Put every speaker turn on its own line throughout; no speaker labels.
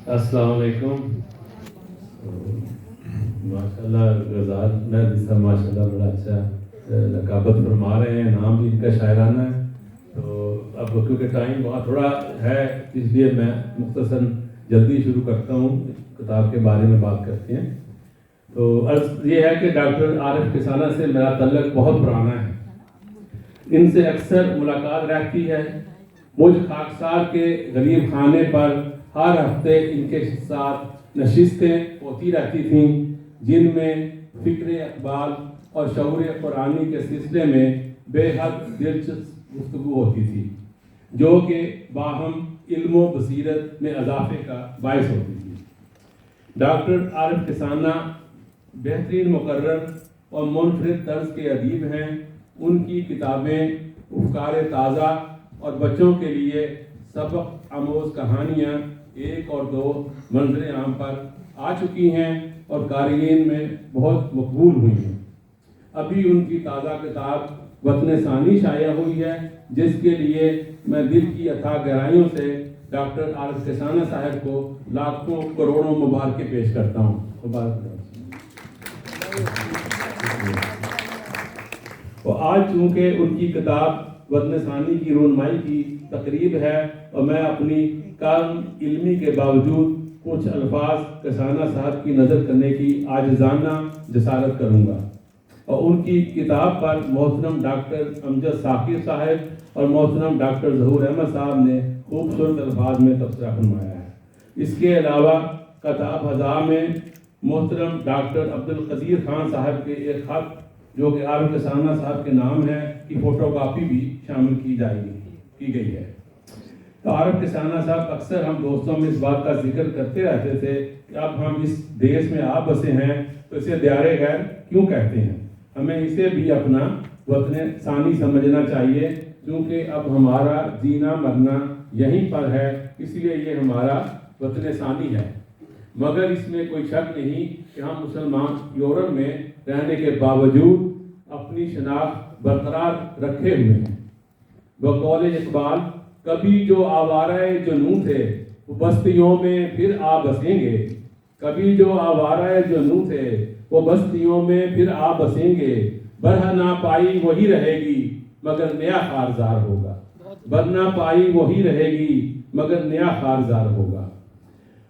السلام علیکم. ماشاء اللہ غزال میں ماشاء اللہ بڑا اچھا نقابت فرما رہے ہیں. نام بھی ان کا شاعرانہ ہے. تو اب کیونکہ ٹائم بہت تھوڑا ہے اس لیے میں مختصراً جلدی شروع کرتا ہوں. کتاب کے بارے میں بات کرتے ہیں. تو عرض یہ ہے کہ ڈاکٹر عارف کسانہ سے میرا تعلق بہت پرانا ہے. ان سے اکثر ملاقات رہتی ہے. مجھ خاکسار کے غریب خانے پر ہر ہفتے ان کے ساتھ نشستیں ہوتی رہتی تھیں جن میں فکر اقبال اور شعور قرآنی کے سلسلے میں بے حد دلچسپ گفتگو ہوتی تھی جو کہ باہم علم و بصیرت میں اضافے کا باعث ہوتی تھی. ڈاکٹر عارف کسانہ بہترین مقرر اور منفرد طرز کے ادیب ہیں. ان کی کتابیں افکار تازہ اور بچوں کے لیے سبق آموز کہانیاں ایک اور دو منظر عام پر آ چکی ہیں اور قارئین میں بہت مقبول ہوئی ہیں. ابھی ان کی تازہ کتاب وطن ثانی شائع ہوئی ہے جس کے لیے میں دل کی اتھاہ گہرائیوں سے ڈاکٹر عارف کسانہ صاحب کو لاکھوں کروڑوں مبارکیں پیش کرتا ہوں. اور آج چونکہ ان کی کتاب وطن ثانی کی رونمائی کی تقریب ہے اور میں اپنی کم علمی کے باوجود کچھ الفاظ کسانہ صاحب کی نظر کرنے کی عاجزانہ جسارت کروں گا. اور ان کی کتاب پر محترم ڈاکٹر امجد ثاقب صاحب اور محترم ڈاکٹر ظہور احمد صاحب نے خوبصورت الفاظ میں تبصرہ فرمایا ہے. اس کے علاوہ کتاب ہزا میں محترم ڈاکٹر عبدالقدیر خان صاحب کے ایک خط جو کہ عارف کسانہ صاحب کے نام ہے کی فوٹو کاپی بھی شامل کی گئی ہے. تو عارف کسانہ صاحب اکثر ہم دوستوں میں اس بات کا ذکر کرتے رہتے تھے کہ اب ہم اس دیش میں آ بسے ہیں تو اسے دیار غیر کیوں کہتے ہیں. ہمیں اسے بھی اپنا وطن ثانی سمجھنا چاہیے کیونکہ اب ہمارا جینا مرنا یہیں پر ہے, اس لیے یہ ہمارا وطن ثانی ہے. مگر اس میں کوئی شک نہیں کہ ہم مسلمان یورپ میں رہنے کے باوجود اپنی شناخت برقرار رکھے ہوئے ہیں. بقول اقبال کبھی جو آوارہ جنوں تھے وہ بستیوں میں پھر آ بسیں گے. کبھی جو آوارہ جنوں تھے وہ بستیوں میں پھر آ بسیں گے. برہ نہ پائی وہی رہے گی مگر نیا خارزار ہوگا. برنا پائی وہی رہے گی مگر نیا خارزار ہوگا.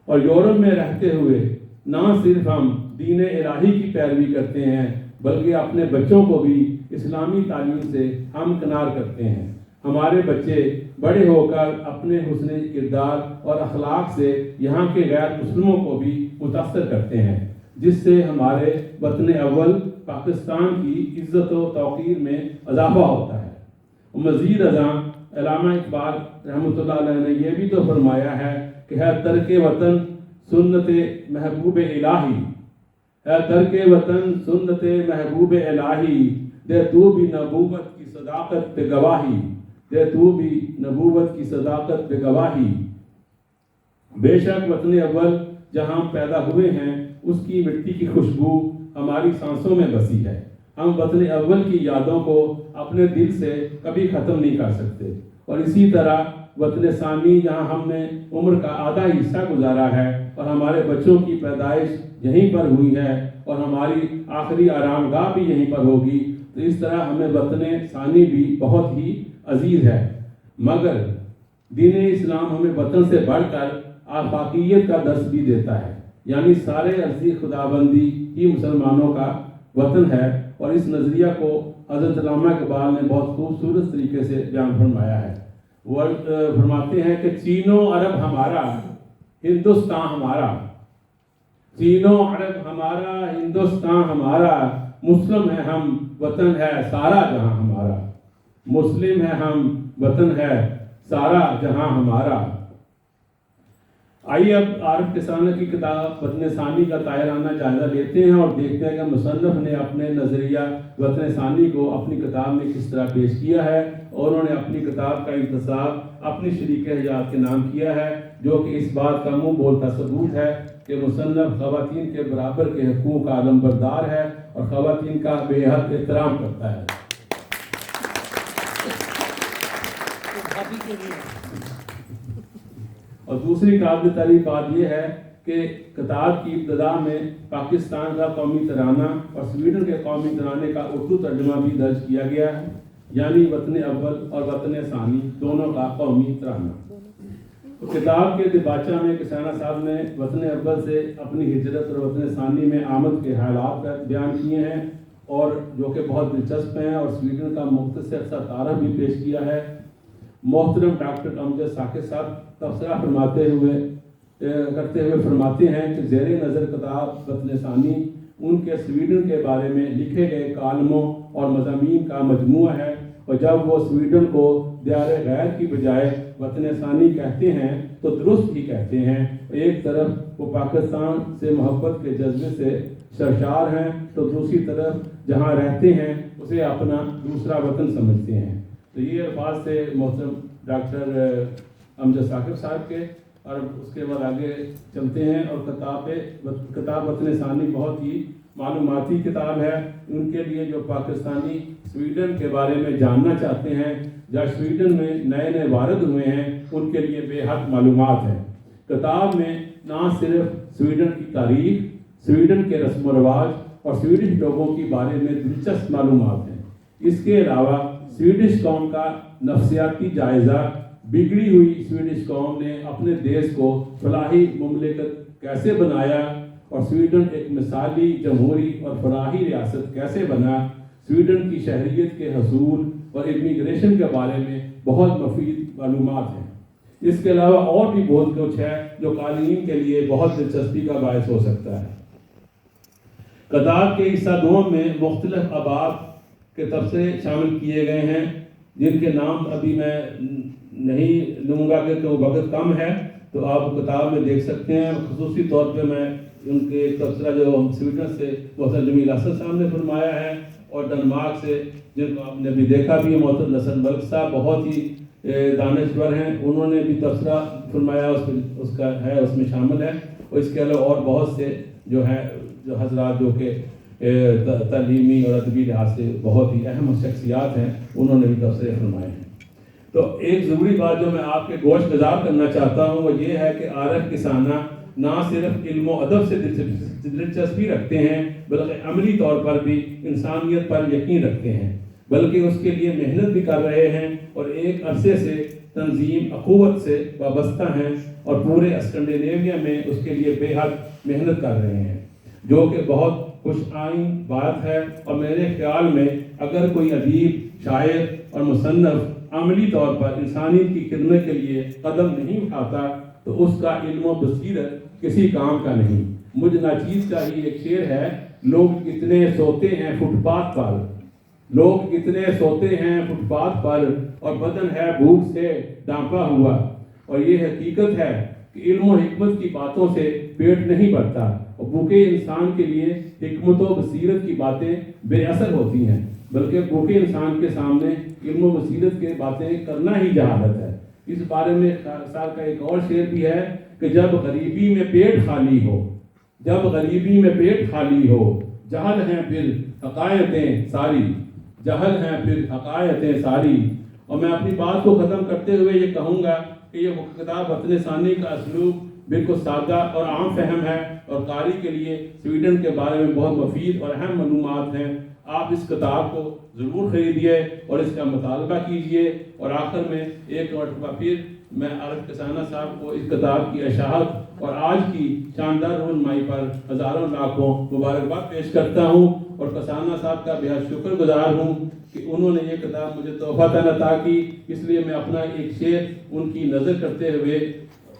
اور یورپ میں رہتے ہوئے نہ صرف ہم دین الہی کی پیروی کرتے ہیں بلکہ اپنے بچوں کو بھی اسلامی تعلیم سے ہمکنار کرتے ہیں. ہمارے بچے بڑے ہو کر اپنے حسن کردار اور اخلاق سے یہاں کے غیر مسلموں کو بھی متاثر کرتے ہیں جس سے ہمارے وطن اول پاکستان کی عزت و توقیر میں اضافہ ہوتا ہے. مزید ازاں علامہ اقبال رحمۃ اللہ علیہ نے یہ بھی تو فرمایا ہے کہ ہے ترک وطن سنت محبوب الہی. ہے ترک وطن سنت محبوب الہی. دے تو بھی نبوت کی صداقت پہ گواہی. دے تو بھی نبوت کی صداقت پہ گواہی. بے شک وطن اول جہاں پیدا ہوئے ہیں اس کی مٹی کی خوشبو ہماری سانسوں میں بسی ہے. ہم وطن اول کی یادوں کو اپنے دل سے کبھی ختم نہیں کر سکتے. اور اسی طرح وطن ثانی جہاں ہم نے عمر کا آدھا حصہ گزارا ہے اور ہمارے بچوں کی پیدائش یہیں پر ہوئی ہے اور ہماری آخری آرام گاہ بھی یہیں پر ہوگی. تو اس طرح ہمیں وطن ثانی بھی بہت ہی عزیز ہے. مگر دین اسلام ہمیں وطن سے بڑھ کر آفاقیت کا درس بھی دیتا ہے. یعنی سارے عرضی خدابندی ہی مسلمانوں کا وطن ہے. اور اس نظریہ کو حضرت علامہ اقبال نے بہت خوبصورت طریقے سے بیان فرمایا ہے. وہ فرماتے ہیں کہ چین و عرب ہمارا ہندوستان ہمارا. چین و عرب ہمارا ہندوستان ہمارا. مسلم ہے ہم وطن ہے سارا جہاں ہمارا. مسلم ہے ہم وطن ہے سارا جہاں ہمارا. آئیے اب عارف کسانہ کی کتاب وطن ثانی کا طاہرانہ جائزہ لیتے ہیں اور دیکھتے ہیں کہ مصنف نے اپنے نظریہ وطن ثانی کو اپنی کتاب میں کس طرح پیش کیا ہے. اور انہوں نے اپنی کتاب کا انتصاب اپنی شریک حیات کے نام کیا ہے جو کہ اس بات کا منہ بولتا ثبوت ہے کہ مصنف خواتین کے برابر کے حقوق کا علم بردار ہے اور خواتین کا بے حد احترام کرتا ہے. اور دوسری قابل تعریف بات یہ ہے کہ کتاب کی ابتدا میں پاکستان کا قومی ترانہ اور سویڈن کے قومی ترانے کا اردو ترجمہ بھی درج کیا گیا ہے، یعنی وطن اول اور وطن ثانی دونوں کا قومی ترانہ۔ کتاب کے دباچہ میں کسانہ صاحب نے وطن اول سے اپنی ہجرت اور وطن ثانی میں آمد کے حالات بیان کیے ہیں، اور جو کہ بہت دلچسپ ہیں، اور سویڈن کا مختصر سا تعارف بھی پیش کیا ہے۔ محترم ڈاکٹر امجد ثاقب صاحب تبصرہ کرتے ہوئے فرماتے ہیں کہ زیر نظر کتاب وطن ثانی ان کے سویڈن کے بارے میں لکھے گئے کالموں اور مضامین کا مجموعہ ہے، اور جب وہ سویڈن کو دیار غیر کی بجائے وطن ثانی کہتے ہیں تو درست ہی کہتے ہیں۔ ایک طرف وہ پاکستان سے محبت کے جذبے سے سرشار ہیں، تو دوسری طرف جہاں رہتے ہیں اسے اپنا دوسرا وطن سمجھتے ہیں۔ تو یہ الفاظ سے محترم ڈاکٹر امجد ثاقب صاحب کے، اور اس کے بعد آگے چلتے ہیں۔ اور کتاب وطن ثانی بہت ہی معلوماتی کتاب ہے ان کے لیے جو پاکستانی سویڈن کے بارے میں جاننا چاہتے ہیں یا سویڈن میں نئے وارد ہوئے ہیں، ان کے لیے بے حد معلومات ہیں۔ کتاب میں نہ صرف سویڈن کی تاریخ، سویڈن کے رسم و رواج اور سویڈش لوگوں کے بارے میں دلچسپ معلومات ہیں، اس کے علاوہ سویڈش قوم کا نفسیاتی جائزہ، بگڑی ہوئی سویڈش قوم نے اپنے دیش کو فلاحی مملکت کیسے بنایا، اور سویڈن ایک مثالی جمہوری اور فلاحی ریاست کیسے بنا، سویڈن کی شہریت کے حصول اور امیگریشن کے بارے میں بہت مفید معلومات ہیں۔ اس کے علاوہ اور بھی بہت کچھ ہے جو قارئین کے لیے بہت دلچسپی کا باعث ہو سکتا ہے۔ کتاب کے حصہ دوم میں مختلف ابواب کے تبصرے شامل کیے گئے ہیں، جن کے نام ابھی میں نہیں لوں گا کہ وقت کم ہے، تو آپ کتاب میں دیکھ سکتے ہیں۔ خصوصی طور پہ میں ان کے ایک تبصرہ جو سویڈن سے محترم جمیل حسن صاحب نے فرمایا ہے، اور ڈنمارک سے جن کو آپ نے بھی دیکھا بھی ہے، محترم حسن ملک صاحب بہت ہی دانشور ہیں، انہوں نے بھی تبصرہ فرمایا، اس میں شامل ہے۔ اور اس کے علاوہ اور بہت سے جو حضرات جو کہ تعلیمی اور ادبی لحاظ سے بہت ہی اہم شخصیات ہیں، انہوں نے بھی تبصرے فرمائے ہیں۔ تو ایک ضروری بات جو میں آپ کے گوش گزار کرنا چاہتا ہوں وہ یہ ہے کہ عارف کسانہ نہ صرف علم و ادب سے دلچسپی رکھتے ہیں، بلکہ عملی طور پر بھی انسانیت پر یقین رکھتے ہیں، بلکہ اس کے لیے محنت بھی کر رہے ہیں، اور ایک عرصے سے تنظیم اخوت سے وابستہ ہیں، اور پورے اسکینڈینیویا میں اس کے لیے بے حد محنت کر رہے ہیں، جو کہ بہت خوش آئین بات ہے۔ اور میرے خیال میں اگر کوئی ادیب، شاعر اور مصنف عملی طور پر انسانیت کی خدمت کے لیے قدم نہیں اٹھاتا تو اس کا علم و بصیرت کسی کام کا نہیں۔ مجھ ناچیز کا ہی ایک شعر ہے، لوگ کتنے سوتے ہیں فٹ پاتھ پر، لوگ کتنے سوتے ہیں فٹ پاتھ پر، اور بدن ہے بھوک سے ڈانپا ہوا۔ اور یہ حقیقت ہے کہ علم و حکمت کی باتوں سے پیٹ نہیں بھرتا، اور بھوکے انسان کے لیے حکمت و بصیرت کی باتیں بے اثر ہوتی ہیں، بلکہ بھوکے انسان کے سامنے علم و بصیرت کے باتیں کرنا ہی جہالت ہے۔ اس بارے میں سال کا ایک اور شعر بھی ہے کہ جب غریبی میں پیٹ خالی ہو، جب غریبی میں پیٹ خالی ہو، جہل ہیں پھر حقائقیں ساری، جہل ہیں پھر حقائقیں ساری۔ اور میں اپنی بات کو ختم کرتے ہوئے یہ کہوں گا کہ یہ کتاب وطن ثانی کا اسلوب بالکل سادہ اور عام فہم ہے، اور قاری کے لیے سویڈن کے بارے میں بہت مفید اور اہم معلومات ہیں۔ آپ اس کتاب کو ضرور خریدیے اور اس کا مطالبہ کیجیے۔ اور آخر میں ایک مرتبہ پھر میں عارف کسانہ صاحب کو اس کتاب کی اشاعت اور آج کی شاندار رونمائی پر ہزاروں لاکھوں مبارکباد پیش کرتا ہوں، اور کسانہ صاحب کا بہت شکر گزار ہوں کہ انہوں نے یہ کتاب مجھے تحفہ عطا کی۔ اس لیے میں اپنا ایک شعر ان کی نظر کرتے ہوئے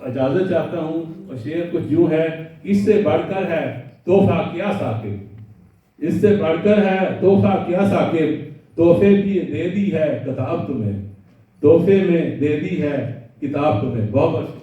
اجازت چاہتا ہوں، اور شعر کچھ یوں ہے، اس سے بڑھ کر ہے تحفہ کیا ثاقب، اس سے بڑھ کر ہے تحفہ کیا ثاقب، تحفے بھی دے دی ہے کتاب تمہیں، تحفے میں دے دی ہے کتاب تمہیں۔ بہت